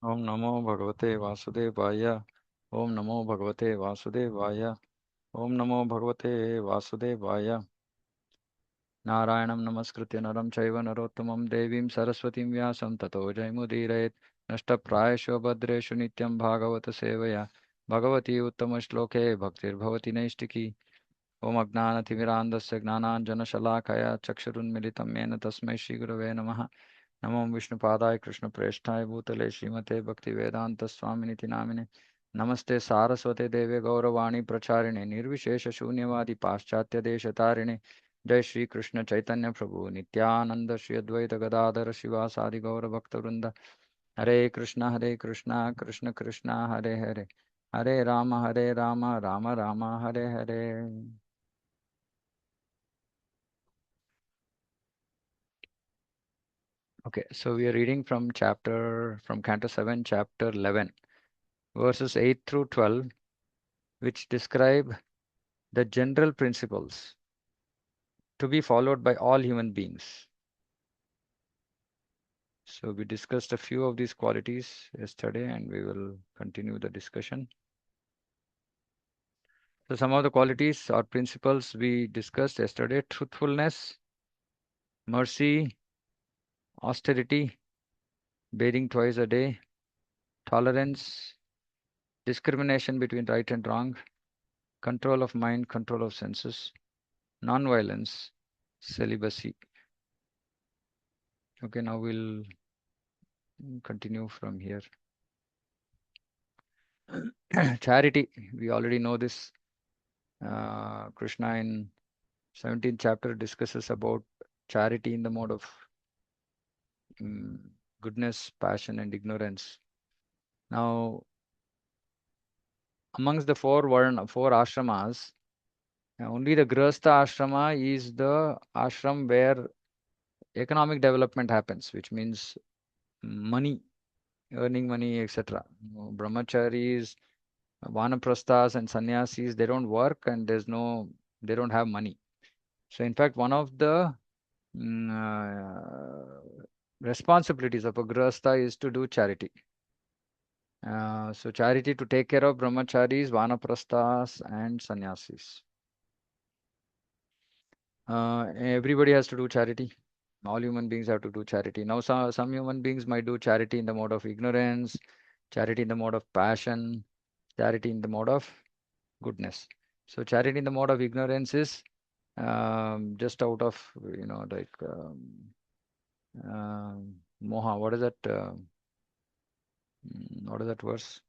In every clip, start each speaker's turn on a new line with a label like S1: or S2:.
S1: ओम नमो भगवते वासुदेवाय। ओम नमो भगवते वासुदेवाय। ओम नमो भगवते वासुदेवाय। नारायणं नमस्कृत्य नरं चैव नरोत्तमं देवीं सरस्वतीं व्यासं ततो जयमुदीरयेत्। नष्टप्रायेषु भद्रेषु नित्यं भागवत सेवया भगवती उत्तमश्लोके भक्तिर्भवति नैष्टिकी। ॐ अज्ञानतिमिरान्धस्य ज्ञानाञ्जनशलाकया चक्षुरुन्मिलितं येन तस्मै श्रीगुरवे नमः। नमो विष्णुपादाय कृष्णप्रेष्ठाय भूतले श्रीमते भक्तिवेदान्तस्वामिनिति नामिने। नमस्ते सारस्वते देवे गौरवाणी प्रचारिणे निर्विशेषशून्यवादी पाश्चात्यदेशतारिणे। जय श्री कृष्ण चैतन्य प्रभु नित्यानंद श्री अद्वैत गदाधर शिवासादि गौरभक्तवृंद। हरे कृष्णा कृष्ण कृष्णा हरे हरे, हरे Ram Ram Ram Hare Hare. Okay, so we are reading from Canto 7, chapter 11, verses 8 through 12, which describe the general principles to be followed by all human beings. So we discussed a few of these qualities yesterday, and we will continue the discussion. So some of the qualities or principles we discussed yesterday: truthfulness, mercy, austerity, bathing twice a day, tolerance, discrimination between right and wrong, control of mind, control of senses, non-violence, celibacy. Okay, now we'll continue from here. Charity, we already know this. Krishna in 17th chapter discusses about charity in the mode of goodness, passion, and ignorance. Now, amongst the four ashramas, only the Grihastha ashrama is the ashram where economic development happens, which means money, earning money, etc. Brahmacharis, Vanaprasthas, and sannyasis, they don't work and they don't have money. So, in fact, one of the responsibilities of a grihastha is to do charity. So charity to take care of brahmacharis, vanaprasthas, and sannyasis. Everybody has to do charity. All human beings have to do charity. Now, some human beings might do charity in the mode of ignorance, charity in the mode of passion, charity in the mode of goodness. So charity in the mode of ignorance is just out of, like moha. What is that? What is that verse?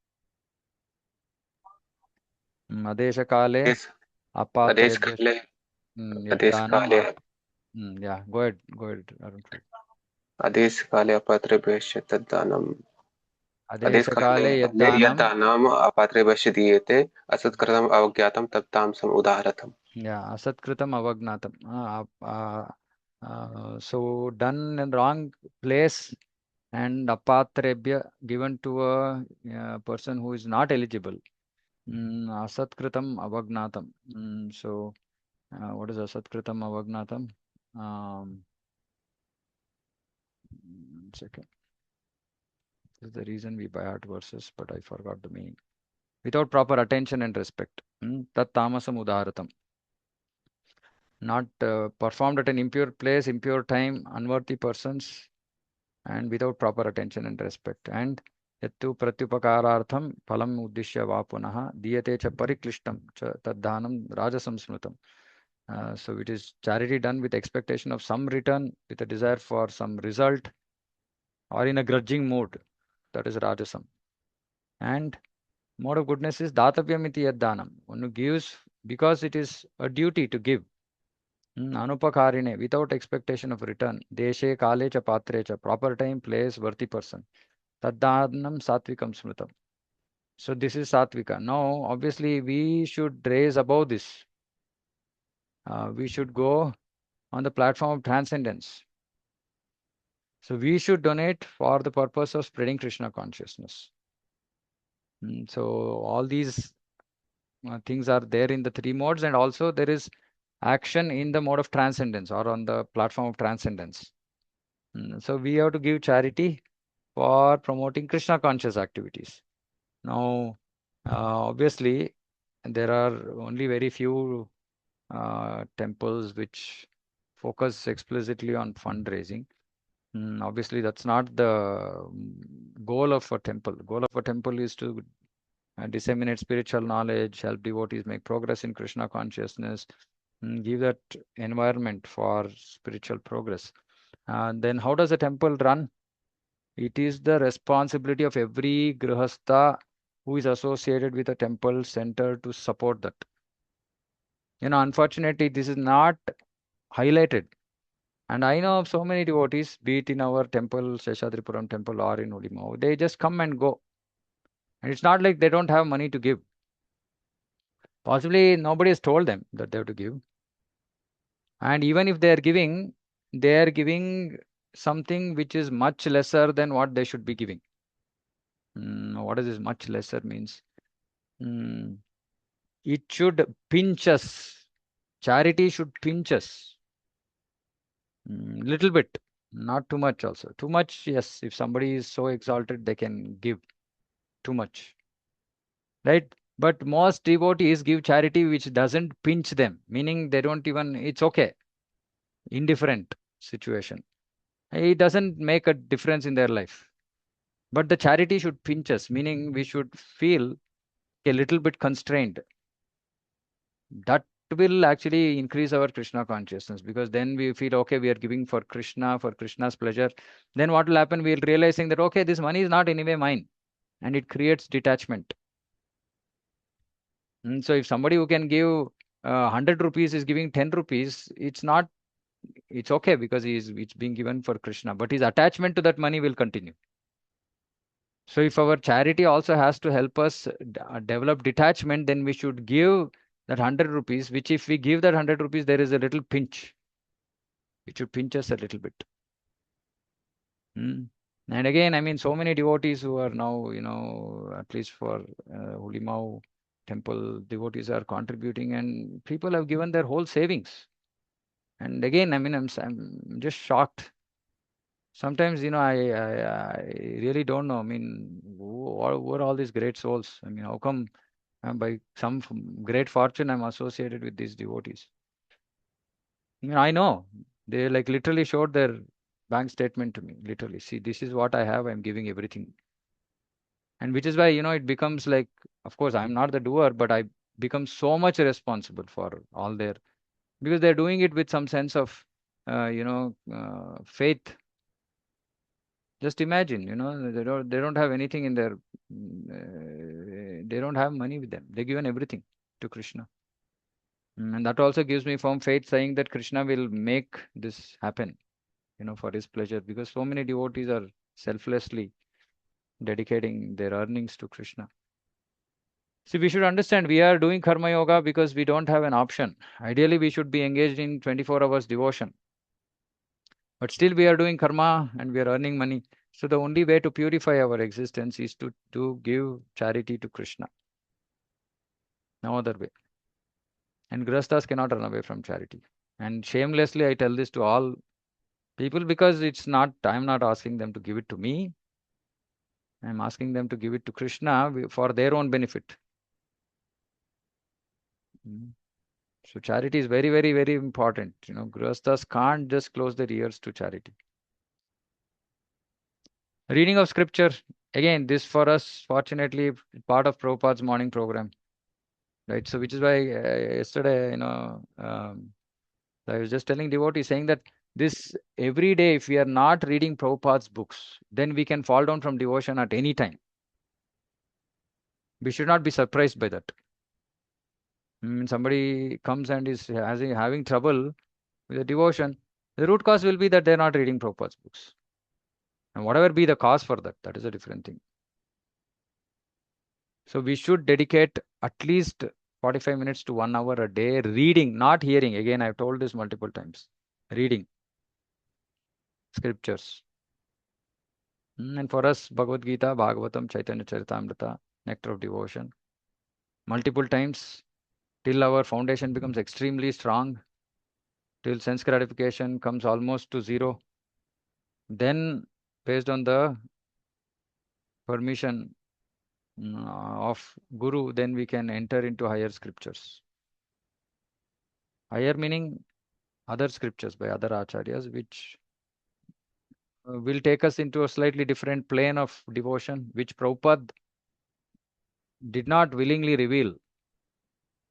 S1: Adesha kale
S2: Yes,
S1: apatrebhya
S2: Adeshkale,
S1: yaddanam.
S2: Adeshkale,
S1: Yeah, go ahead, Arun.
S2: Adeshkale apatrebhasya taddanam.
S1: Adesha
S2: Adeshkale
S1: kale yaddanam.
S2: यद्दानम् अपत्रेभ्यश्च दीयते असत्कृतम् अवज्ञातं तत्तामसम् उदाहरतम्.
S1: Yeah, asatkritam avagnatam. So done in wrong place and apatrebhya given to a person who is not eligible. Asatkritam avagnatam. So what is asatkritam avagnatam? One second. This is the reason we buy art verses, but I forgot the meaning. Without proper attention and respect. Tat tamasam udharatam. Not performed at an impure place, impure time, unworthy persons, and without proper attention and respect. And yattu pratyupakarartham phalam uddishya vapunaha diyate cha pariklishtam cha taddanam rajasam smrutam. So it is charity done with expectation of some return, with a desire for some result, or in a grudging mood. That is rajasam. And mode of goodness is datavyam iti yaddanam. One who gives because it is a duty to give. Anupakarine, without expectation of return. Deshe kale cha patre cha, proper time, place, worthy person. Taddanam satvikam smritam. So this is satvika. Now, obviously, we should raise above this. We should go on the platform of transcendence. So we should donate for the purpose of spreading Krishna consciousness. So all these things are there in the three modes, and also there is action in the mode of transcendence or on the platform of transcendence. So we have to give charity for promoting Krishna conscious activities. Now, obviously, there are only very few temples which focus explicitly on fundraising. Obviously, that's not the goal of a temple. Goal of a temple is to disseminate spiritual knowledge, help devotees make progress in Krishna consciousness, give that environment for spiritual progress. Then how does a temple run? It is the responsibility of every grihastha who is associated with a temple center to support that. Unfortunately, this is not highlighted. And I know of so many devotees, be it in our temple, Seshadripuram temple, or in Ulimau, they just come and go. And it's not like they don't have money to give. Possibly nobody has told them that they have to give. And even if they are giving something which is much lesser than what they should be giving. What does this much lesser means? Mm, it should pinch us. Charity should pinch us. Little bit, not too much also. Too much, yes. If somebody is so exalted, they can give too much, right? But most devotees give charity which doesn't pinch them, meaning they don't even, it's okay, indifferent situation. It doesn't make a difference in their life. But the charity should pinch us, meaning we should feel a little bit constrained. That will actually increase our Krishna consciousness, because then we feel okay, we are giving for Krishna, for Krishna's pleasure. Then what will happen? We'll realizing that okay, this money is not anyway mine, and it creates detachment. So if somebody who can give 100 rupees is giving 10 rupees, it's okay because it's being given for Krishna, but his attachment to that money will continue. So if our charity also has to help us develop detachment, then we should give that 100 rupees, which if we give that 100 rupees, there is a little pinch. It should pinch us a little bit. Mm. And again, I mean, so many devotees who are now, at least for Ulimau temple, devotees are contributing, and people have given their whole savings. And again, I mean, I'm just shocked. Sometimes, I really don't know. I mean, who are all these great souls? I mean, how come by some great fortune I'm associated with these devotees? I mean, I know they like literally showed their bank statement to me. Literally, see, this is what I have. I'm giving everything, and which is why it becomes like, of course, I'm not the doer, but I become so much responsible for all their, because they're doing it with some sense of, faith. Just imagine, they don't have anything in their, they don't have money with them. They're given everything to Krishna. And that also gives me firm faith, saying that Krishna will make this happen, for his pleasure, because so many devotees are selflessly dedicating their earnings to Krishna. See, we should understand we are doing karma yoga because we don't have an option. Ideally, we should be engaged in 24 hours devotion. But still, we are doing karma and we are earning money. So the only way to purify our existence is to give charity to Krishna. No other way. And grihasthas cannot run away from charity. And shamelessly, I tell this to all people because I'm not asking them to give it to me. I'm asking them to give it to Krishna for their own benefit. Mm. So charity is very, very, very important. Grihasthas can't just close their ears to charity. Reading of scripture. Again, this for us, fortunately, part of Prabhupada's morning program. Right. So which is why yesterday, I was just telling devotees saying that this every day, if we are not reading Prabhupada's books, then we can fall down from devotion at any time. We should not be surprised by that. Somebody comes and is having trouble with the devotion, the root cause will be that they're not reading Prabhupada's books. And whatever be the cause for that, that is a different thing. So we should dedicate at least 45 minutes to 1 hour a day reading, not hearing. Again, I've told this multiple times. Reading scriptures. And for us, Bhagavad Gita, Bhagavatam, Chaitanya Charitamrita, nectar of devotion. Multiple times till our foundation becomes extremely strong, till sense gratification comes almost to zero. Then, based on the permission of Guru, then we can enter into higher scriptures. Higher meaning other scriptures by other acharyas, which will take us into a slightly different plane of devotion, which Prabhupada did not willingly reveal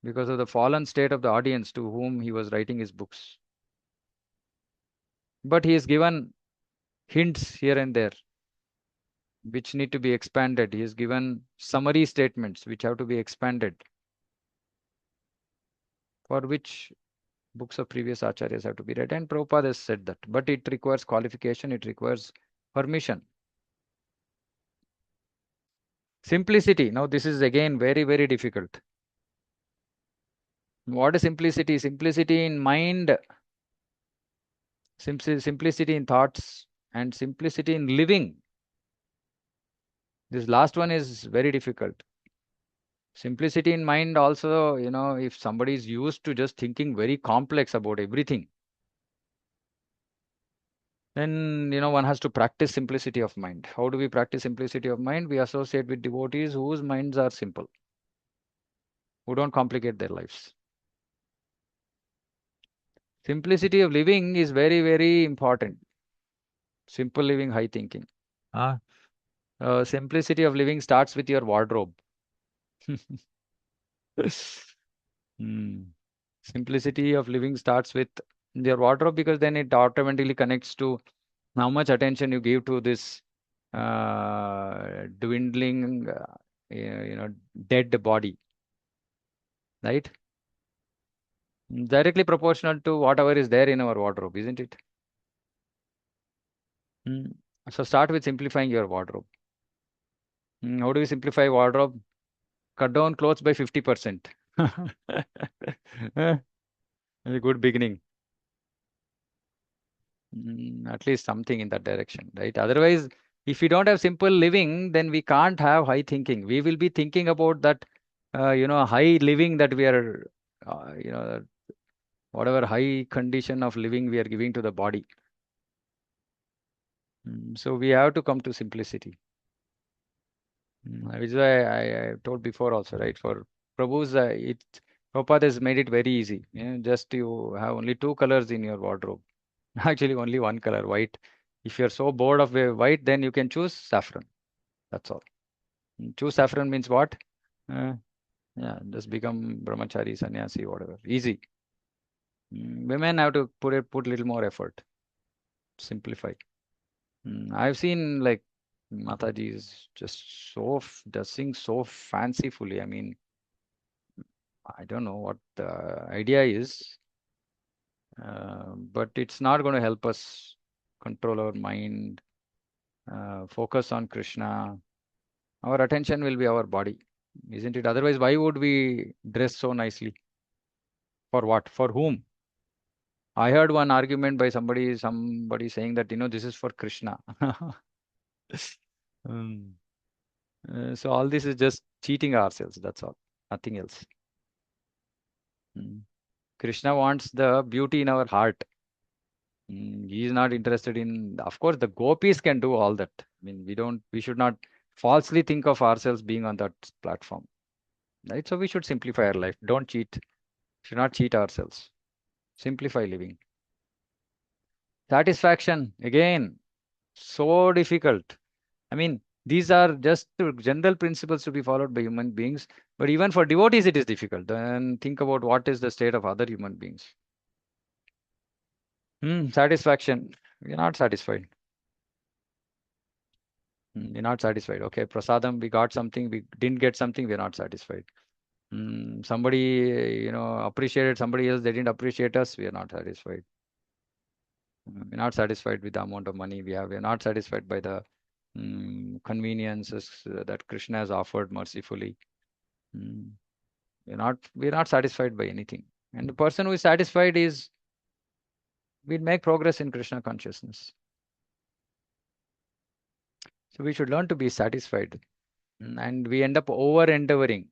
S1: because of the fallen state of the audience to whom he was writing his books. But he has given hints here and there which need to be expanded. He has given summary statements which have to be expanded, for which books of previous acharyas have to be read. And Prabhupada has said that. But it requires qualification, it requires permission. Simplicity. Now, this is again very, very difficult. What is simplicity? Simplicity in mind, simplicity in thoughts, and simplicity in living. This last one is very difficult. Simplicity in mind also, if somebody is used to just thinking very complex about everything, then, one has to practice simplicity of mind. How do we practice simplicity of mind? We associate with devotees whose minds are simple, who don't complicate their lives. Simplicity of living is very, very important. Simple living, high thinking. Ah, simplicity of living starts with your wardrobe. Hmm. Simplicity of living starts with your wardrobe, because then it automatically connects to how much attention you give to this dwindling, dead body, right? Directly proportional to whatever is there in our wardrobe, isn't it? Mm. So start with simplifying your wardrobe. How do we simplify wardrobe? Cut down clothes by 50%. Eh, a good beginning. At least something in that direction, right? Otherwise, if we don't have simple living, then we can't have high thinking. We will be thinking about that, high living that we are, whatever high condition of living we are giving to the body. So we have to come to simplicity. Which is why I told before also, right? For Prabhu's, Prabhupada has made it very easy. Just you have only two colors in your wardrobe. Actually, only one color, white. If you're so bored of white, then you can choose saffron. That's all. Choose saffron means what? Uh, yeah, just become brahmachari, sannyasi, whatever. Easy. Women have to put little more effort. Simplify. I've seen like Mataji is just dressing so fancifully. I mean, I don't know what the idea is, but it's not going to help us control our mind, focus on Krishna. Our attention will be our body, isn't it? Otherwise, why would we dress so nicely? For what? For whom? I heard one argument by somebody saying that, this is for Krishna. Hmm. So all this is just cheating ourselves. That's all. Nothing else. Mm. Krishna wants the beauty in our heart. He is not interested in, of course, the gopis can do all that. I mean, we should not falsely think of ourselves being on that platform, right? So we should simplify our life. Don't cheat. Should not cheat ourselves. Simplify living. Satisfaction, again, so difficult. I mean, these are just general principles to be followed by human beings, but even for devotees, it is difficult. Then think about what is the state of other human beings. Satisfaction. We're not satisfied. We're not satisfied. Okay, prasadam, we got something, we didn't get something, we're not satisfied. Somebody, appreciated somebody else, they didn't appreciate us, we are not satisfied. We're not satisfied with the amount of money we have. We're not satisfied by the conveniences that Krishna has offered mercifully. Mm, we're not satisfied by anything. And the person who is satisfied will make progress in Krishna consciousness. So we should learn to be satisfied. And we end up over endeavoring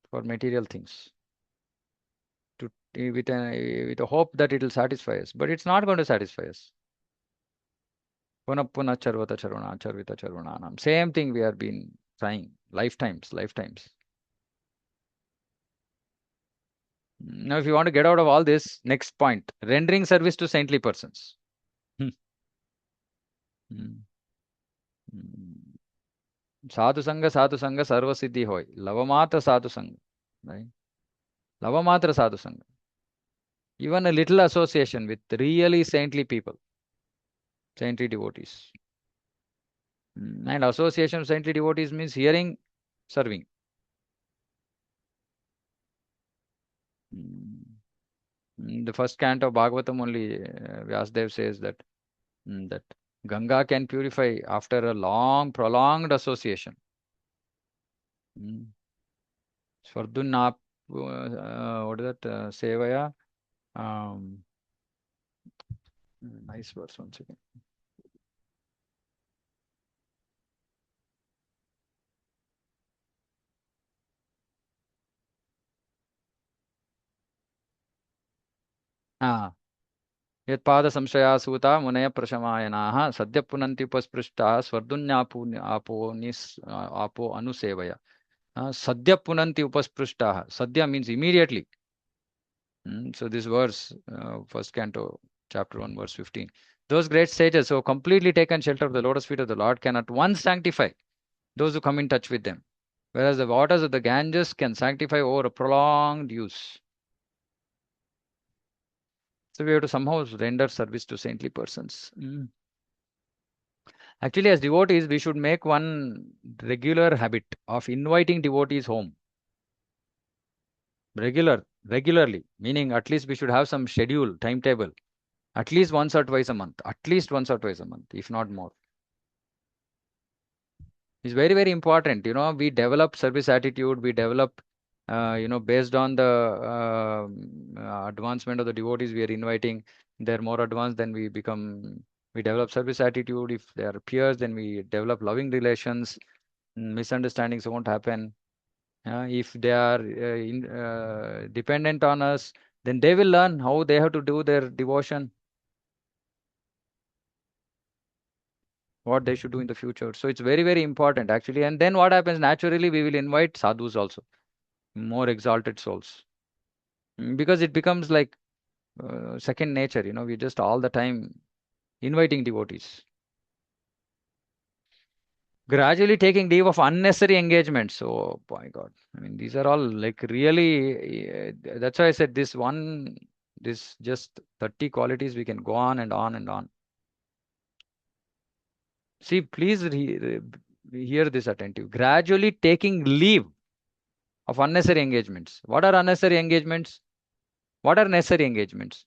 S1: for material things to with a hope that it will satisfy us. But it's not going to satisfy us. Puna puna charvata charvana charvita charvananam. Same thing we have been trying. Lifetimes, lifetimes. Now, if you want to get out of all this, next point, rendering service to saintly persons. Hmm. Hmm. Hmm. Sadhu sangha sarva siddhi hoy. Lavamatra sadhu sangha. Right? Lavamatra sadhu sangha. Even a little association with really saintly people, saintly devotees. And association of saintly devotees means hearing, serving. Mm. In the first canto of Bhagavatam only, Vyasdev says that Ganga can purify after a long, prolonged association. Mm. Svardunap, what is that? Sevaya. Um, nice verse, once again. Ah, यत्पाद संशयासूता मुनय प्रशमायनाः सद्य पुनन्ति उपस्पृष्टाः स्वर्धुन्यापो आपो अनुसेवया sadhya punanti upasprishtaha. Sadhya means immediately. So this verse, first canto, chapter 1, verse 15. Those great sages who have completely taken shelter of the lotus feet of the Lord can at once sanctify those who come in touch with them. Whereas the waters of the Ganges can sanctify over a prolonged use. So we have to somehow render service to saintly persons. Actually, as devotees, we should make one regular habit of inviting devotees home. Regularly, meaning at least we should have some schedule, timetable, at least once or twice a month, at least once or twice a month, if not more. It's very, very important. We develop service attitude, we develop, based on the advancement of the devotees we are inviting. They're more advanced, then we develop service attitude. If they are peers, then we develop loving relations. Misunderstandings won't happen. If they are dependent on us, then they will learn how they have to do their devotion, what they should do in the future. So it's very, very important actually. And then what happens naturally, we will invite sadhus also, more exalted souls. Because it becomes like second nature, we just all the time inviting devotees. Gradually taking leave of unnecessary engagements. Oh my God. I mean, these are all like really, that's why I said this just 30 qualities, we can go on and on and on. See, please hear this attentive. Gradually taking leave of unnecessary engagements. What are unnecessary engagements? What are necessary engagements?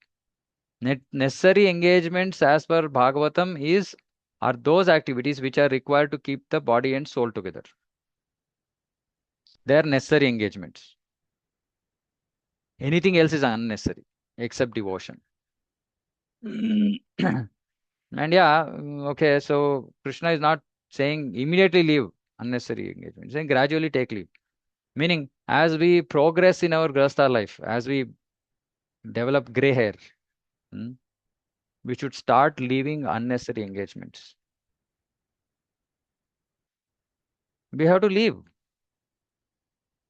S1: Necessary engagements, as per Bhagavatam, are those activities which are required to keep the body and soul together. They are necessary engagements. Anything else is unnecessary except devotion. And yeah, okay, so Krishna is not saying immediately leave unnecessary engagement. He's saying gradually take leave. Meaning, as we progress in our Grahastha life, as we develop gray hair, hmm, we should start leaving unnecessary engagements. We have to leave.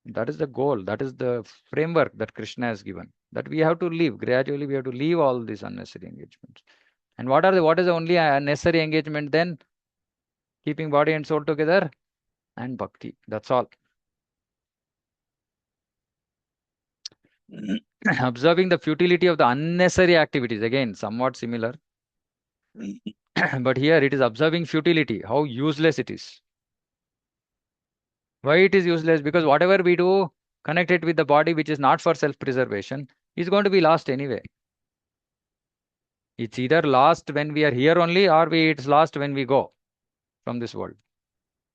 S1: That is the goal. That is the framework that Krishna has given. That we have to leave. Gradually, we have to leave all these unnecessary engagements. And what is the only necessary engagement then? Keeping body and soul together and bhakti. That's all. Observing the futility of the unnecessary activities. Again, somewhat similar. But here it is observing futility, how useless it is. Why it is useless? Because whatever we do, connect it with the body which is not for self-preservation, is going to be lost anyway. It's either lost when we are here only, or it's lost when we go from this world,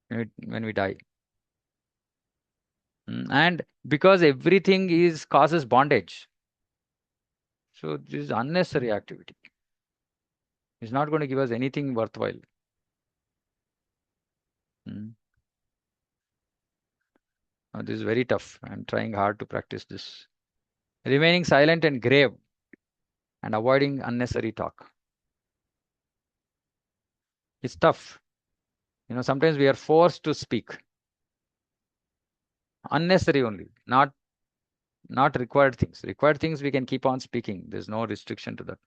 S1: when we die. And because everything is causes bondage. So this is unnecessary activity. It's not going to give us anything worthwhile. Mm. This is very tough. I'm trying hard to practice this. Remaining silent and grave and avoiding unnecessary talk. It's tough. Sometimes we are forced to speak. Unnecessary only, not required things. Required things we can keep on speaking. There's no restriction to that.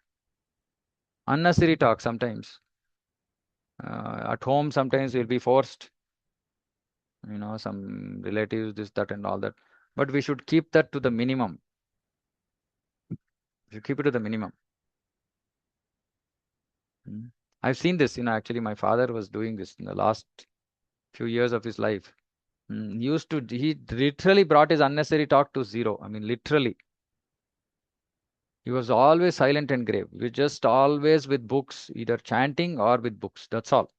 S1: Unnecessary talk sometimes. At home, sometimes we'll be forced. Some relatives, this, that, and all that. But we should keep that to the minimum. We should keep it to the minimum. Mm. I've seen this. Actually, my father was doing this in the last few years of his life. He literally brought his unnecessary talk to zero. I mean, literally. He was always silent and grave. We just always with books, either chanting or with books. That's all.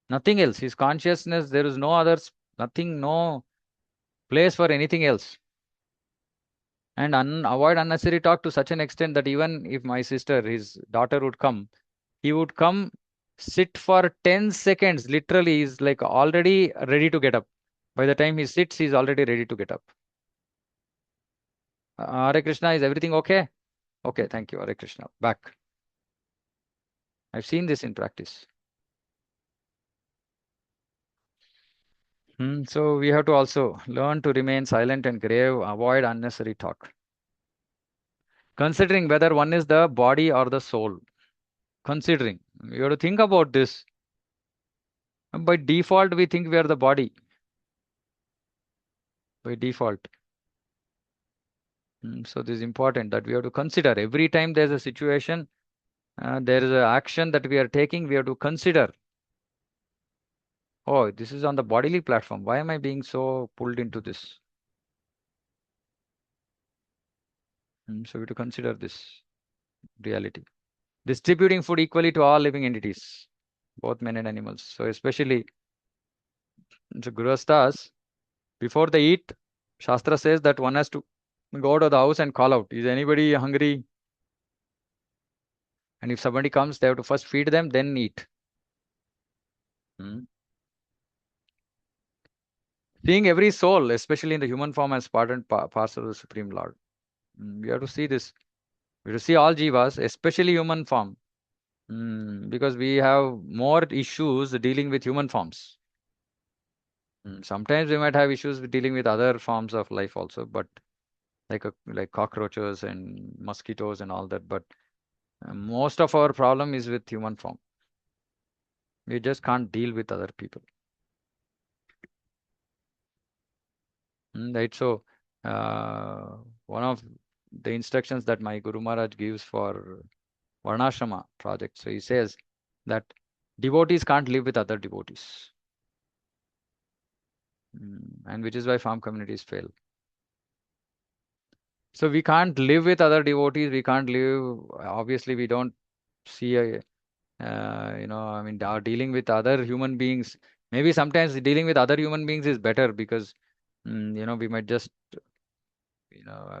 S1: Nothing else. His consciousness, there is no others, nothing, no place for anything else. And avoid unnecessary talk to such an extent that even if my sister, his daughter would come, he would come, sit for 10 seconds. Literally, he's like already ready to get up. By the time he sits, he's already ready to get up. Hare Krishna, is everything okay? Okay, thank you, Hare Krishna. Back. I've seen this in practice. So we have to also learn to remain silent and grave, avoid unnecessary talk. Considering whether one is the body or the soul. Considering. You have to think about this. By default, we think we are the body. By default. So this is important that we have to consider. Every time there's a situation, there is an action that we are taking, we have to consider. Oh, this is on the bodily platform. Why am I being so pulled into this? So we have to consider this reality. Distributing food equally to all living entities, both men and animals. So especially the grihasthas, before they eat, Shastra says that one has to go to the house and call out, is anybody hungry? And if somebody comes, they have to first feed them, then eat. Hmm. Seeing every soul, especially in the human form, as part and parcel of the Supreme Lord. We have to see this. We have to see all jivas, especially human form. Because we have more issues dealing with human forms. Sometimes we might have issues with dealing with other forms of life also, but like cockroaches and mosquitoes and all that. But most of our problem is with human form. We just can't deal with other people. Right. So, uh, one of the instructions that my Guru Maharaj gives for Varnashrama project. So he says that devotees can't live with other devotees. And which is why farm communities fail. So we can't live with other devotees. We can't live. Obviously, we don't see I mean, dealing with other human beings. Maybe sometimes dealing with other human beings is better because, we might just,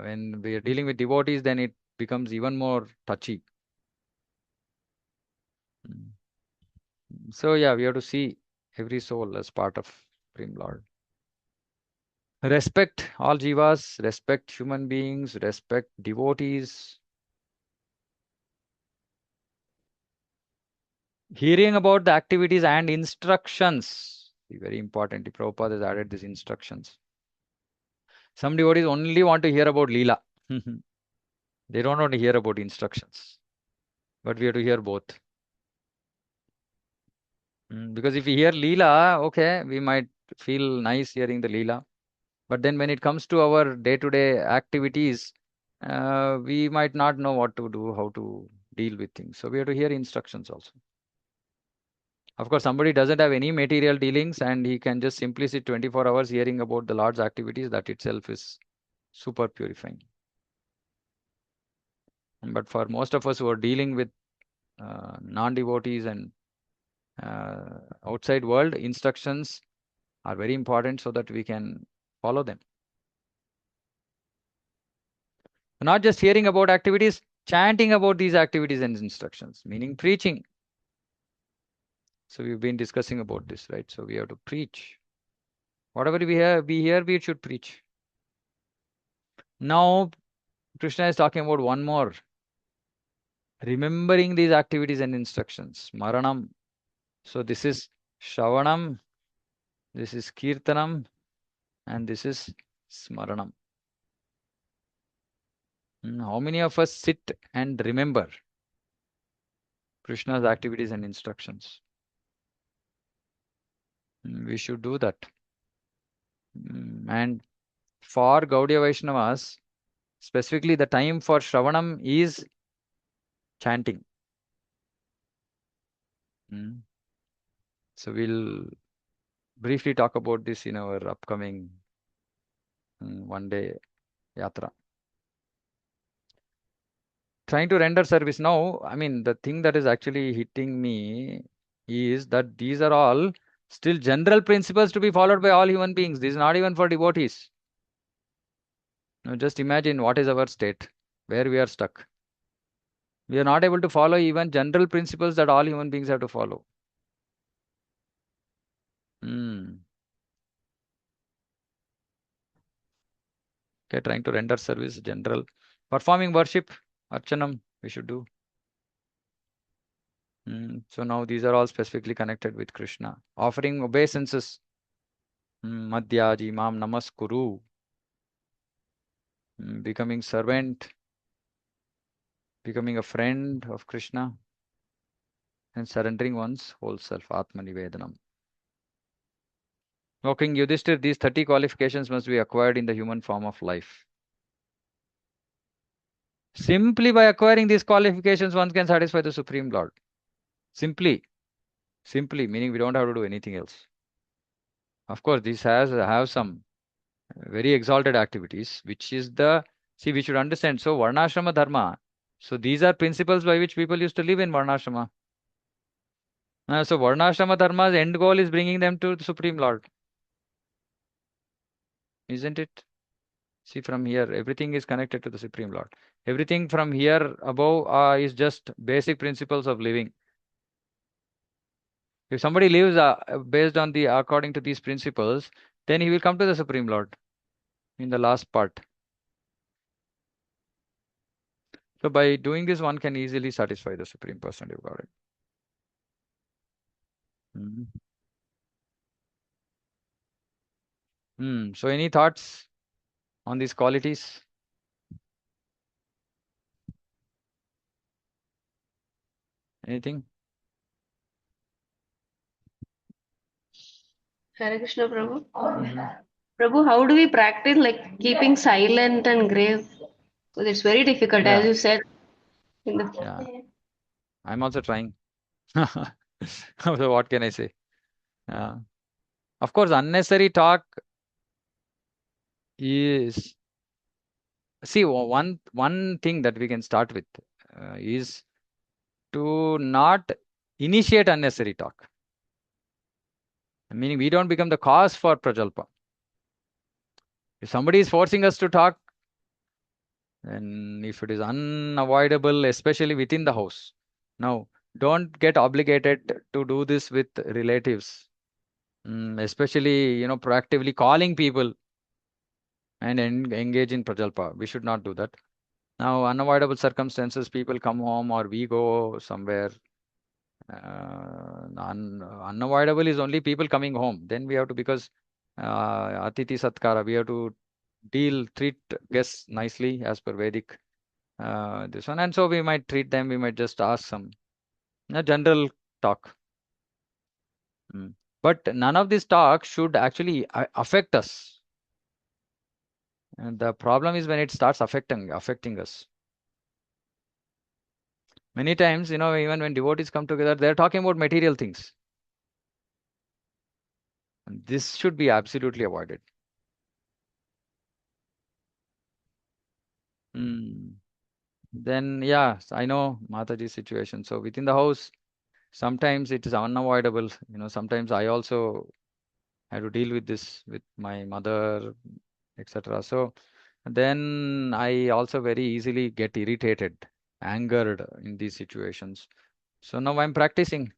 S1: when we are dealing with devotees, then it becomes even more touchy. Mm. So yeah, we have to see every soul as part of Supreme Lord. Respect all jivas, respect human beings, respect devotees. Hearing about the activities and instructions. Very important. The Prabhupada has added these instructions. Some devotees only want to hear about Leela. They don't want to hear about instructions. But we have to hear both. Because if we hear Leela, okay, we might feel nice hearing the Leela. But then when it comes to our day-to-day activities, we might not know what to do, how to deal with things. So we have to hear instructions also. Of course, somebody doesn't have any material dealings and he can just simply sit 24 hours hearing about the Lord's activities. That itself is super purifying. But for most of us who are dealing with non-devotees and outside world, instructions are very important so that we can follow them. Not just hearing about activities, chanting about these activities and instructions, meaning preaching. So we've been discussing about this, right? So we have to preach. Whatever we hear, we should preach. Now, Krishna is talking about one more. Remembering these activities and instructions. Maranam. So this is Shravanam, this is Kirtanam, and this is Smaranam. How many of us sit and remember Krishna's activities and instructions? We should do that. And for Gaudiya Vaishnavas, specifically the time for Shravanam is chanting. Mm. So we'll briefly talk about this in our upcoming one day yatra. Trying to render service now. I mean, the thing that is actually hitting me is that these are all still general principles to be followed by all human beings. This is not even for devotees. Now, just imagine what is our state, where we are stuck. We are not able to follow even general principles that all human beings have to follow. Hmm. Okay, trying to render service, general. Performing worship, archanam, we should do. So now these are all specifically connected with Krishna. Offering obeisances, madhyaji, mam namaskuru, becoming servant, becoming a friend of Krishna, and surrendering one's whole self, Atmanivedanam. O King Yudhishthir, these 30 qualifications must be acquired in the human form of life. Simply by acquiring these qualifications, one can satisfy the Supreme Lord. Simply, meaning we don't have to do anything else. Of course, this have some very exalted activities, which is the see we should understand. So Varnashrama Dharma. So these are principles by which people used to live in Varnashrama. So Varnashrama Dharma's end goal is bringing them to the Supreme Lord, isn't it? See, from here, everything is connected to the Supreme Lord. Everything from here above is just basic principles of living. If somebody lives based on the according to these principles, then he will come to the Supreme Lord in the last part. So by doing this, one can easily satisfy the Supreme Personality of Godhead. So any thoughts on these qualities? Anything?
S3: Hare Krishna, Prabhu.
S1: Mm-hmm.
S3: Prabhu, how do we practice like keeping silent and grave? Because it's very difficult, as
S1: Yeah,
S3: you said. In
S1: yeah.
S3: the
S1: I'm also trying. So what can I say? Of course, unnecessary talk is see one thing that we can start with is to not initiate unnecessary talk. Meaning we don't become the cause for prajalpa. If somebody is forcing us to talk, and if it is unavoidable, especially within the house, now don't get obligated to do this with relatives. Especially, proactively calling people and engage in prajalpa. We should not do that. Now, unavoidable circumstances, people come home or we go somewhere. Unavoidable is only people coming home. Then we have to, because Atiti Satkara, we have to treat guests nicely as per Vedic. This one. And so we might treat them, we might just ask some general talk. But none of this talk should actually affect us. And the problem is when it starts affecting us. Many times, even when devotees come together, they're talking about material things. And this should be absolutely avoided. Then, yeah, I know Mataji's situation. So within the house, sometimes it is unavoidable. Sometimes I also have to deal with this with my mother, etc. So then I also very easily get irritated, angered in these situations. So now I'm practicing,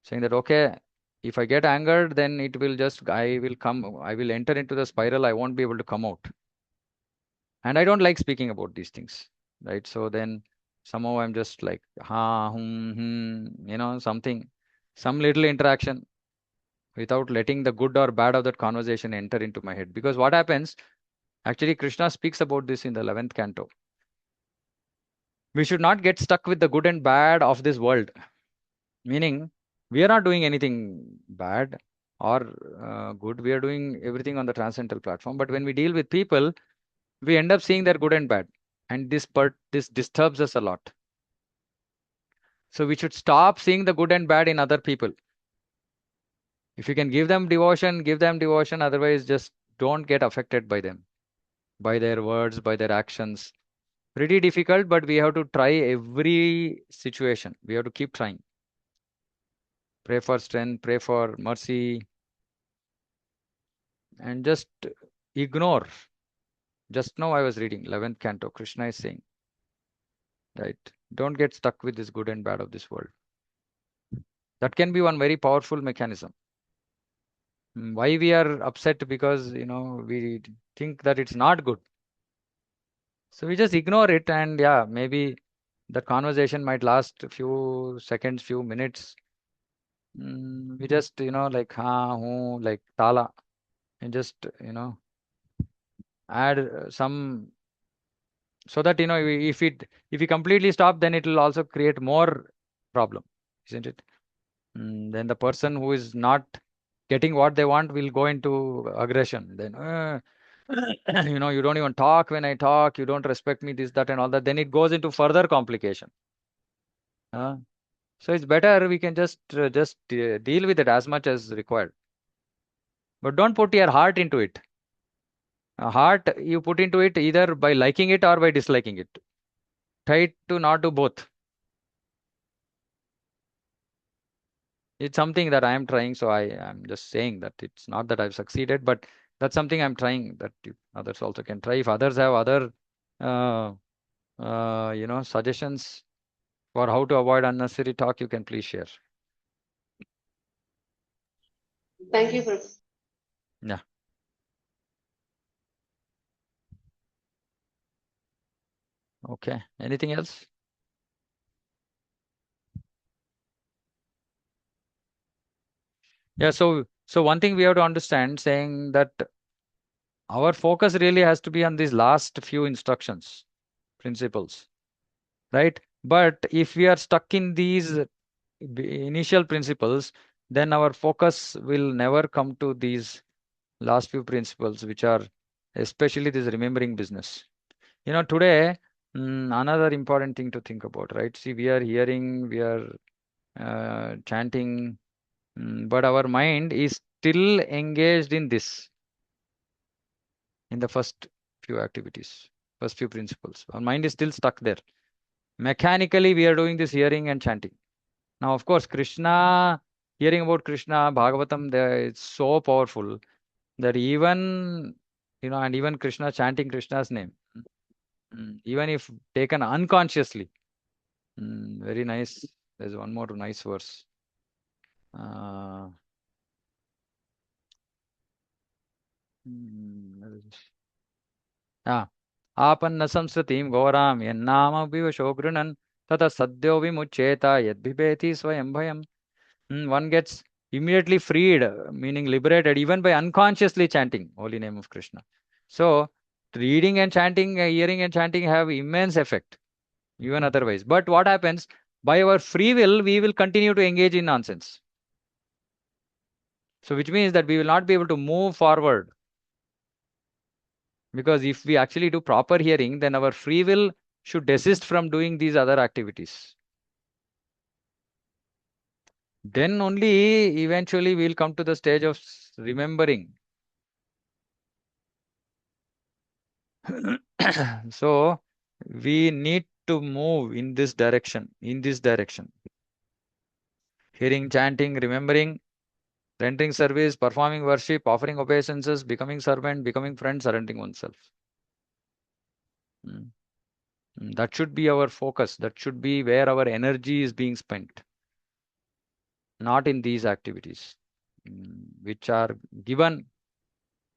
S1: saying that, okay, if I get angered, then I will enter into the spiral. I won't be able to come out. And I don't like speaking about these things, right? So then somehow I'm just like, ha, something. some little interaction without letting the good or bad of that conversation enter into my head. Because what happens, actually, Krishna speaks about this in the 11th canto. We should not get stuck with the good and bad of this world. Meaning, we are not doing anything bad or good. We are doing everything on the transcendental platform. But when we deal with people, we end up seeing their good and bad. And this disturbs us a lot. So we should stop seeing the good and bad in other people. If you can give them devotion, give them devotion. Otherwise, just don't get affected by them, by their words, by their actions. Pretty difficult, but we have to try every situation. We have to keep trying. Pray for strength, pray for mercy, and just ignore. Just now I was reading 11th canto. Krishna is saying, right? Don't get stuck with this good and bad of this world. That can be one very powerful mechanism. Why we are upset? Because, we think that it's not good. So we just ignore it, and yeah, maybe the conversation might last a few seconds, few minutes. We just, like ha, hu, like tala, and just, add some, so that, if we completely stop, then it will also create more problem, isn't it? Then the person who is not getting what they want will go into aggression. Then, you don't even talk when I talk, you don't respect me, this, that, and all that. Then it goes into further complication. So it's better we can just deal with it as much as required. But don't put your heart into it. A heart you put into it either by liking it or by disliking it. Try to not do both. It's something that I am trying, so I am just saying that it's not that I've succeeded, but that's something I'm trying that others also can try. If others have other, uh, suggestions for how to avoid unnecessary talk, you can please share.
S3: Thank you, Prabhu.
S1: Yeah. Okay. Anything else? Yeah. So one thing we have to understand, saying that our focus really has to be on these last few instructions, principles, right? But if we are stuck in these initial principles, then our focus will never come to these last few principles, which are especially this remembering business. Today, another important thing to think about, right? See, we are hearing, we are chanting, but our mind is still engaged in this, in the first few activities, first few principles. Our mind is still stuck there. Mechanically, we are doing this hearing and chanting. Now, of course, Krishna, hearing about Krishna, Bhagavatam, it's so powerful that even, and even Krishna chanting Krishna's name, even if taken unconsciously, very nice. There's one more nice verse. Uh, where is this? आपन्न संस्कृतिं घोरां यन्नाम विवशो गृणन् ततः सद्यो विमुच्येत यद्भिपेति स्वयं भयम्. One gets immediately freed, meaning liberated, even by unconsciously chanting holy name of Krishna. So reading and chanting, hearing and chanting have immense effect, even otherwise. But what happens? By our free will, we will continue to engage in nonsense. So which means that we will not be able to move forward. Because if we actually do proper hearing, then our free will should desist from doing these other activities. Then only eventually we'll come to the stage of remembering. So we need to move in this direction, Hearing, chanting, remembering, rendering service, performing worship, offering obeisances, becoming servant, becoming friend, surrendering oneself. That should be our focus. That should be where our energy is being spent. Not in these activities, which are given,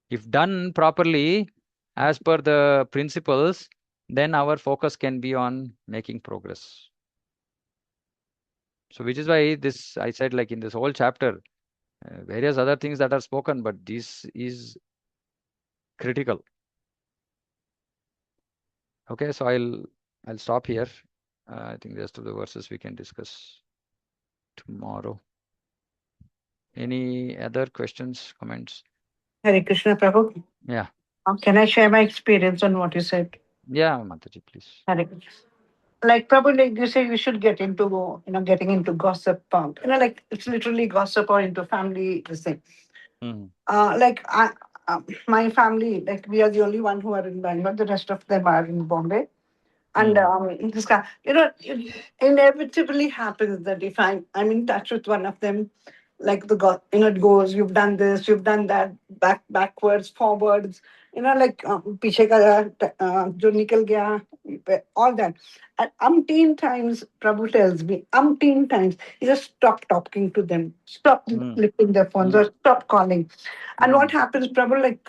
S1: if done properly, as per the principles, then our focus can be on making progress. So which is why this I said, like in this whole chapter, various other things that are spoken, but this is critical. Okay, so I'll stop here. I think the rest of the verses we can discuss tomorrow. Any other questions, comments?
S4: Hare Krishna, Prabhu.
S1: Yeah,
S4: Can I share my experience on what you said?
S1: yeah, Mataji, please.
S4: Hare Krishna. Like Prabhu, like you say, we should get into, getting into gossip. Like it's literally gossip or into family, this thing.
S1: Mm,
S4: Like my family, like we are the only one who are in Bangalore. The rest of them are in Bombay. And
S1: mm,
S4: this guy, it inevitably happens that if I'm in touch with one of them, like it goes, you've done this, you've done that, backwards, forwards, like piche ka jo nikal gaya, all that. And umpteen times, Prabhu tells me, umpteen times, he just stop talking to them, stop
S1: mm,
S4: lifting their phones,
S1: mm,
S4: or stop calling. And what
S1: mm,
S4: happens, Prabhu, like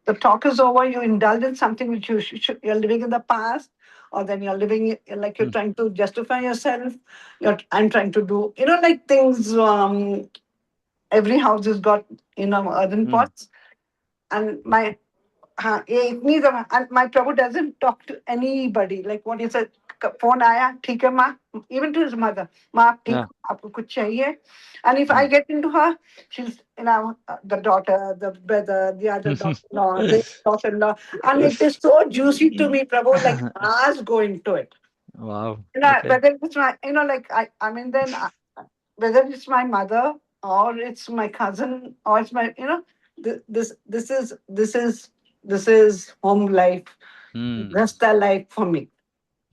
S4: the talk is over, you indulge in something which you're living in the past, or then you're living like you're
S1: mm,
S4: trying to justify yourself. I'm trying to do, like things. Every house has got, earthen
S1: mm,
S4: pots, and and my Prabhu doesn't talk to anybody. Like what he said, phone आया, ठीक है माँ, even to his mother, माँ आप ठीक
S1: yeah.
S4: हो, आपको कुछ चाहिए? And if I
S1: Mm.
S4: get into her, she's, the daughter, the brother, the other daughter-in-law, the daughter-in-law, and it is so juicy to me, Prabhu, like hours go into it.
S1: Wow. Okay.
S4: Whether it's my, like I mean, then whether it's my mother or it's my cousin or it's my, this is home life,
S1: Mm,
S4: rest life for me,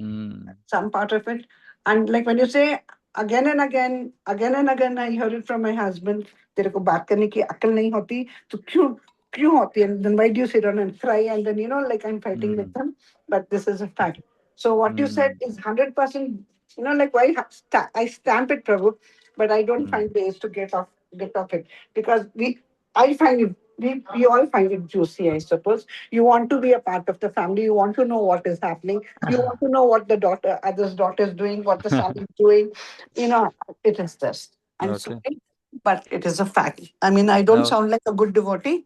S1: mm,
S4: some part of it. And like when you say again and again, I heard it from my husband, तेरे को बात करने की अकल नहीं होती तो क्यों होती है? And then why do you sit down and cry? And then, like I'm fighting with
S1: mm,
S4: them. But this is a fact. So what you said
S1: mm,
S4: is 100%, like why I stamp it, Prabhu, but I don't
S1: mm.
S4: find ways to get off it, because I find it, we all find it juicy, I suppose. You want to be a part of the family. You want to know what is happening. You want to know what the other's daughter is doing, what the son is doing. You know, it is this. I'm
S1: Okay.
S4: sorry, but it is a fact. I mean, I don't
S1: No,
S4: sound like a good devotee.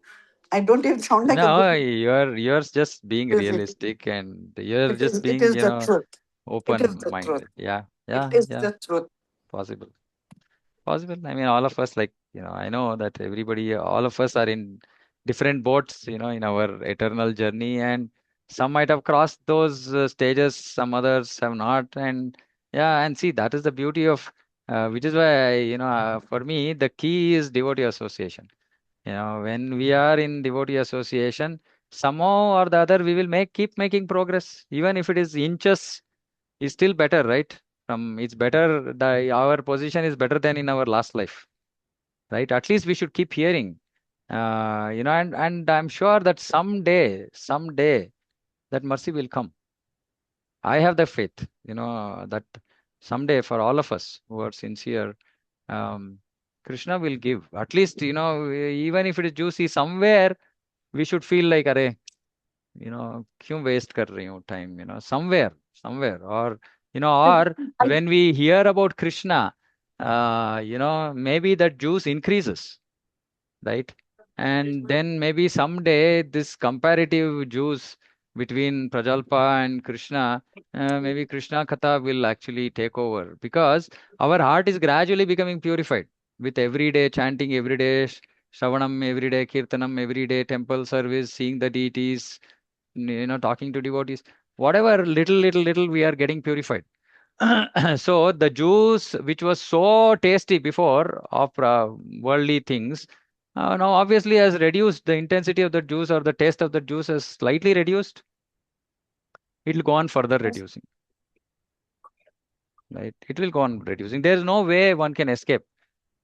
S4: I don't even sound like a good.
S1: no, you're just being
S4: It is.
S1: realistic and you're
S4: It
S1: just
S4: is. It
S1: being,
S4: is the truth. It is the truth.
S1: open-minded. Yeah,
S4: It
S1: yeah,
S4: is
S1: yeah.
S4: the truth.
S1: Possible. Possible. I mean, all of us, like, I know that everybody, all of us are in different boats, in our eternal journey, and some might have crossed those stages, some others have not. And yeah, and see, that is the beauty of, which is why, for me, the key is devotee association. When we are in devotee association, somehow or the other, we will keep making progress, even if it is inches, is still better, right? It's better, our position is better than in our last life, right? At least we should keep hearing, and I'm sure that someday, that mercy will come. I have the faith, that someday for all of us who are sincere, um, Krishna will give. At least, even if it is juicy, somewhere we should feel like, अरे, क्यों waste कर रही हूँ time, somewhere, or
S4: I
S1: when we hear about Krishna, maybe that juice increases, right? And then maybe someday this comparative juice between Prajalpa and Krishna, maybe Krishna Katha will actually take over, because our heart is gradually becoming purified with everyday chanting, everyday Shravanam, everyday Kirtanam, everyday temple service, seeing the deities, talking to devotees, whatever little we are getting purified. So the juice which was so tasty before of worldly things, now obviously has reduced. The intensity of the juice or the taste of the juice has slightly reduced. It will go on further reducing, right? It will go on reducing. There is no way one can escape,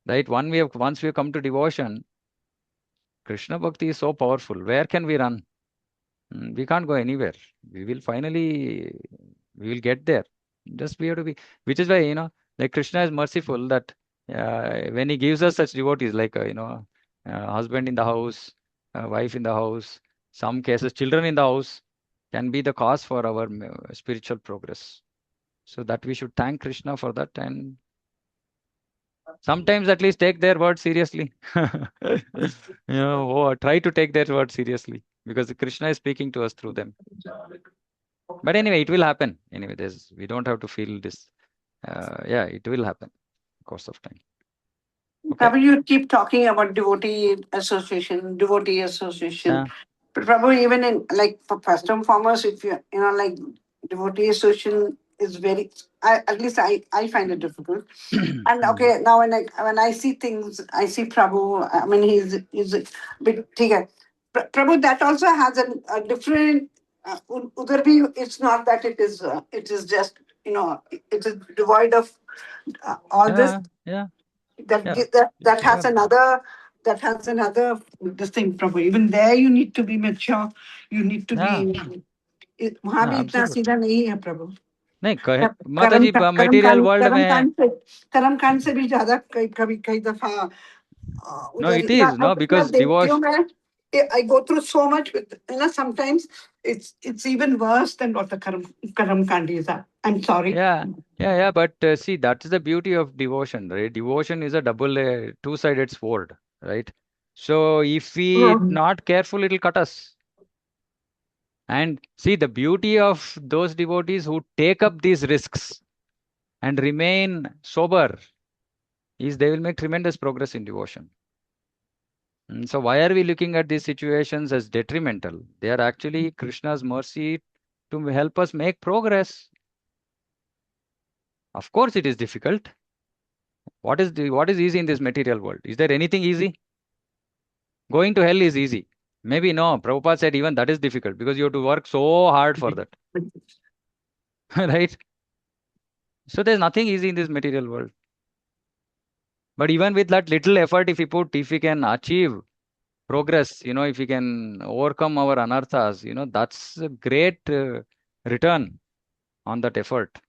S1: right? Once we have come to devotion, Krishna Bhakti is so powerful. Where can we run? We can't go anywhere. We will finally, we will get there. Just we have to be, which is why, like Krishna is merciful that when he gives us such devotees, like, husband in the house, wife in the house, some cases, children in the house, can be the cause for our spiritual progress. So that we should thank Krishna for that. And Sometimes at least take their word seriously. Try to take their word seriously because Krishna is speaking to us through them. But anyway, it will happen. Anyway, we don't have to feel this. Yeah, it will happen. Course of time. Okay.
S4: Prabhu, you keep talking about devotee association.
S1: Yeah.
S4: But Prabhu, even in like for first and foremost, if you know, like devotee association is very, at least I find it difficult. And
S1: Hmm.
S4: okay, now when I see things, I see Prabhu. I mean, he's a bit bigger. Prabhu, that also has a different. Udhar bhi, it's not that it is just it is devoid of all this
S1: Yeah. Yeah.
S4: that
S1: Yeah.
S4: that
S1: Yeah.
S4: has another this thing Prabhu. Even there you need to be mature. You need to
S1: Yeah.
S4: be. वहाँ भी
S1: Yeah.
S4: इतना
S1: Absolutely.
S4: सीधा नहीं है प्रभु.
S1: नहीं माता
S4: कर्म
S1: जी
S4: कर्म
S1: मटेरियल
S4: कांड
S1: वर्ल्ड
S4: कर्म
S1: में
S4: कांड से कर्म कांड से भी ज्यादा कई दफा
S1: no
S4: उधर
S1: it is no
S4: मैं
S1: because
S4: देखती हूँ
S1: devotion.
S4: मैं I go through so much with sometimes it's even worse than what the karam kandis are. I'm sorry.
S1: Yeah, yeah, but see, that's the beauty of devotion, right? Devotion is a two-sided sword, right? So if we
S4: Mhm.
S1: not careful, it'll cut us. And see, the beauty of those devotees who take up these risks and remain sober is they will make tremendous progress in devotion. So why are we looking at these situations as detrimental? They are actually Krishna's mercy to help us make progress. Of course, it is difficult. What is easy in this material world? Is there anything easy? Going to hell is easy. Maybe no. Prabhupada said even that is difficult because you have to work so hard for that. Right? So there's nothing easy in this material world. But even with that little effort, if we can achieve progress, if we can overcome our anarthas, that's a great return on that effort.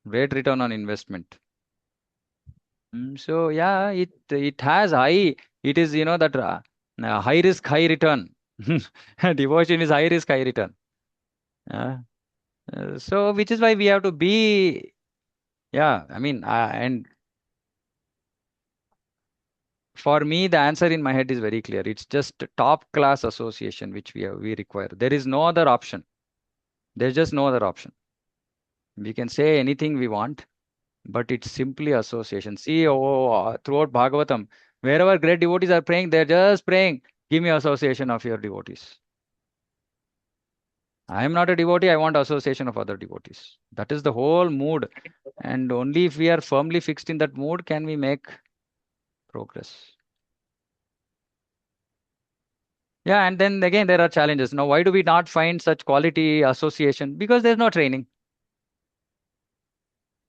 S1: Great return on investment. So yeah, it has high. It is that high risk, high return. Devotion is high risk, high return. Uh, so which is why we have to be. Yeah, I mean, and for me, the answer in my head is very clear. It's just a top class association which we require. There is no other option. There's just no other option. We can say anything we want, but it's simply association. See, throughout Bhagavatam, wherever great devotees are praying, they're just praying, give me association of your devotees. I am not a devotee, I want association of other devotees. That is the whole mood. And only if we are firmly fixed in that mood can we make progress. Yeah, and then again, there are challenges. Now, why do we not find such quality association? Because there's no training,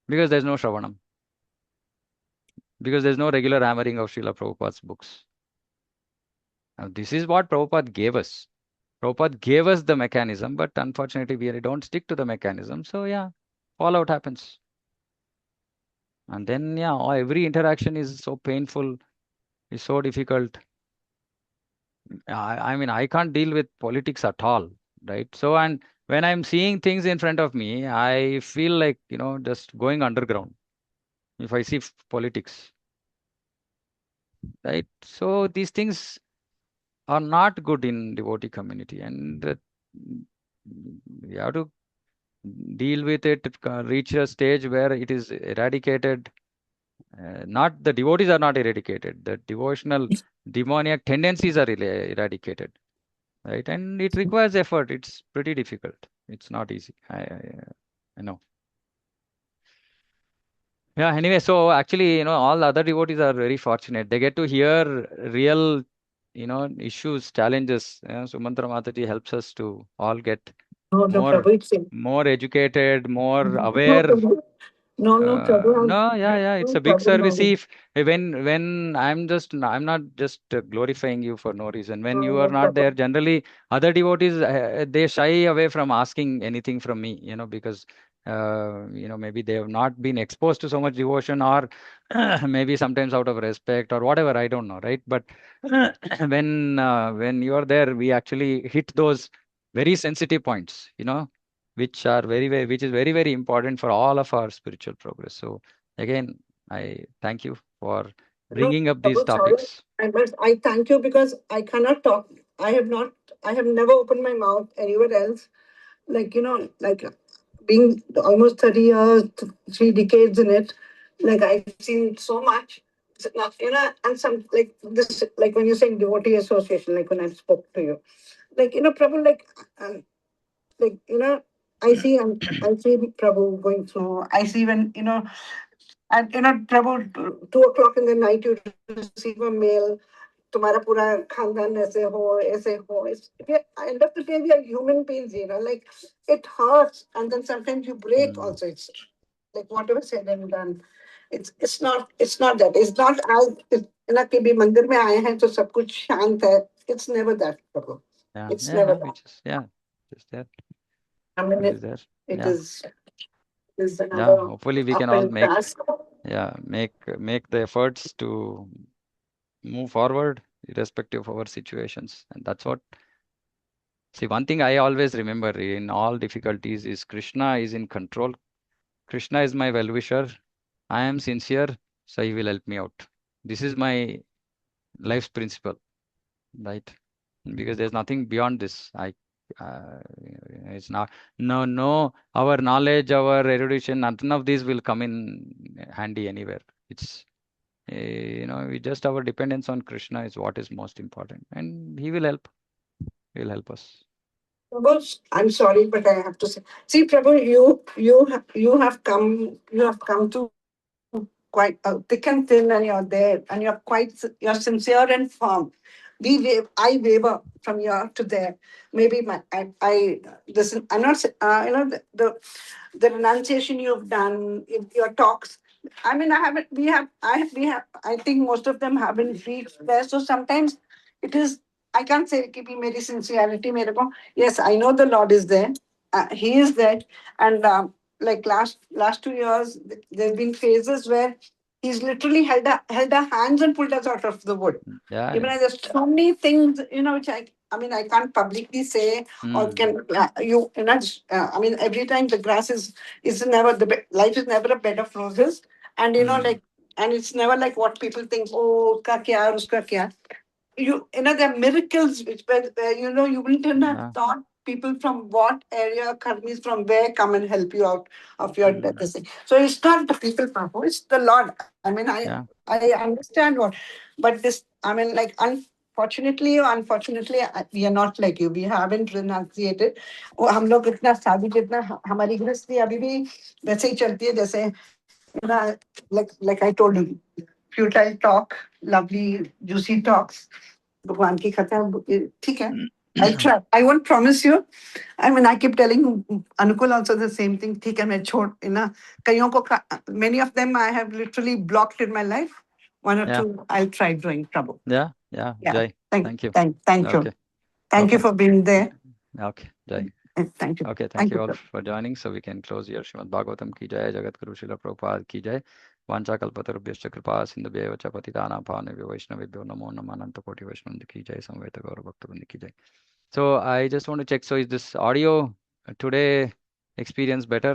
S1: because there's no Shravanam, because there's no regular hammering of Srila Prabhupada's books. Now, this is what Prabhupada gave us. Prabhupada gave us the mechanism, but unfortunately, we don't stick to the mechanism. So, yeah, fallout happens. And then, yeah, every interaction is so painful, is so difficult. I mean, I can't deal with politics at all, right? So, and when I'm seeing things in front of me, I feel like, just going underground if I see politics, right? So, these things are not good in devotee community, and we have to deal with it, reach a stage where it is eradicated. Not the devotees are not eradicated, the devotional demoniac tendencies are eradicated, right? And it requires effort. It's pretty difficult. It's not easy. I know. Yeah. Anyway, so actually, all the other devotees are very fortunate. They get to hear real, issues, challenges. Sumantra Mataji helps us to all get
S4: No, no,
S1: more,
S4: Prabhu, it's
S1: more educated, more
S4: no,
S1: aware.
S4: Prabhu. No, Prabhu.
S1: No, yeah, it's
S4: No,
S1: a big
S4: Prabhu,
S1: service.
S4: no.
S1: See, if when I'm not just glorifying you for no reason. When
S4: No,
S1: you are
S4: no,
S1: not
S4: Prabhu.
S1: there, generally other devotees they shy away from asking anything from me, because maybe they have not been exposed to so much devotion, or maybe sometimes out of respect or whatever. I don't know, right? But when you are there, we actually hit those very sensitive points, which is very, very important for all of our spiritual progress. So again, I thank you for
S4: No,
S1: bringing up these
S4: Prabhu, sorry.
S1: topics.
S4: But I thank you because I cannot talk. I have not, I have never opened my mouth anywhere else. Like, like being almost 30 years, 3 decades in it, like I've seen so much. It's not, and some like this, like when you're saying devotee association, like when I spoke to you, like, Prabhu, like, I see Prabhu going through. I see when, and Prabhu, 2 o'clock in the night, you receive a mail. तुम्हारा पूरा खानदान ऐसे हो end of the day we are human beings, like it hurts, and then sometimes you break
S1: Mm.
S4: also. It's like whatever said and done, it's not that, it's not as ना कि भी मंदिर में आए हैं तो सब कुछ शांत है. It's never that, Prabhu.
S1: Yeah,
S4: It's
S1: yeah,
S4: never
S1: yeah,
S4: that.
S1: which is, yeah, just there,
S4: I mean,
S1: which is there.
S4: it
S1: Yeah,
S4: is
S1: yeah.
S4: another
S1: Hopefully we can
S4: up
S1: all
S4: and
S1: make,
S4: task.
S1: yeah, make the efforts to move forward irrespective of our situations. And that's what, see, one thing I always remember in all difficulties is Krishna is in control. Krishna is my well-wisher. I am sincere, so he will help me out. This is my life's principle, right? Because there's nothing beyond this. It's not, no, our knowledge, our erudition, none of these will come in handy anywhere. It's, just our dependence on Krishna is what is most important, and he will help. He will help us.
S4: Prabhu, I'm sorry, but I have to say. See, Prabhu, you have come to quite thick and thin, and you're there, and you're sincere and firm. I waver from here to there. Maybe I'm not. The renunciation you've done, your talks. I mean, I haven't. We have. I think most of them haven't reached there. So sometimes it is. I can't say कि भी मेरी sincerity मेरे को. Yes, I know the Lord is there. He is there, and like last 2 years, there've been phases where he's literally held our hands and pulled us out of the wood.
S1: Yeah,
S4: Even
S1: yeah.
S4: there's so many things, which I mean, I can't publicly say or
S1: Mm,
S4: can I mean, every time the grass is never life is never a bed of roses, and
S1: mm,
S4: and it's never like what people think. Oh, uska kya, uska kya. There are miracles where you wouldn't even have
S1: yeah,
S4: thought people from what area, karmis from where come and help you out of your
S1: mm,
S4: this thing. So it's not the people, Prabhu, it's the Lord. I mean,
S1: yeah,
S4: I understand but this, I mean, like, unfortunately or unfortunately, we are not like you. We haven't renunciated. वो हम लोग इतना साधु जितना हमारी गृहस्थी अभी भी वैसे ही चलती है जैसे like I told you, futile talk, lovely juicy talks. भगवान की कथा ठीक है. I'll try. I won't promise you. I mean, I keep telling Anukul also the same thing. ठीक है मैं छोड़ कईयों को many of them I have literally blocked in my life. One or
S1: yeah,
S4: two I'll try doing trouble.
S1: yeah, yeah.
S4: Yeah.
S1: Jai,
S4: Thank
S1: thank you.
S4: thank you.
S1: Okay,
S4: Thank you
S1: okay,
S4: for being there.
S1: okay, Jai.
S4: Thank you.
S1: Okay, thank
S4: Thank
S1: you
S4: you.
S1: all
S4: Sir.
S1: for joining. So we can close here. Srimad Bhagavatam ki jai, Jagat Guru Srila Prabhupada ki jai. Vancha kalpatarubhyascha kripa sindhubhyev cha patitana pavanebhyo vaishnavebhyo namo namo ananta koti vaishnavanda ki jai samveta gaura bhakta ki jai. So I just want to check. So is this audio today experience better?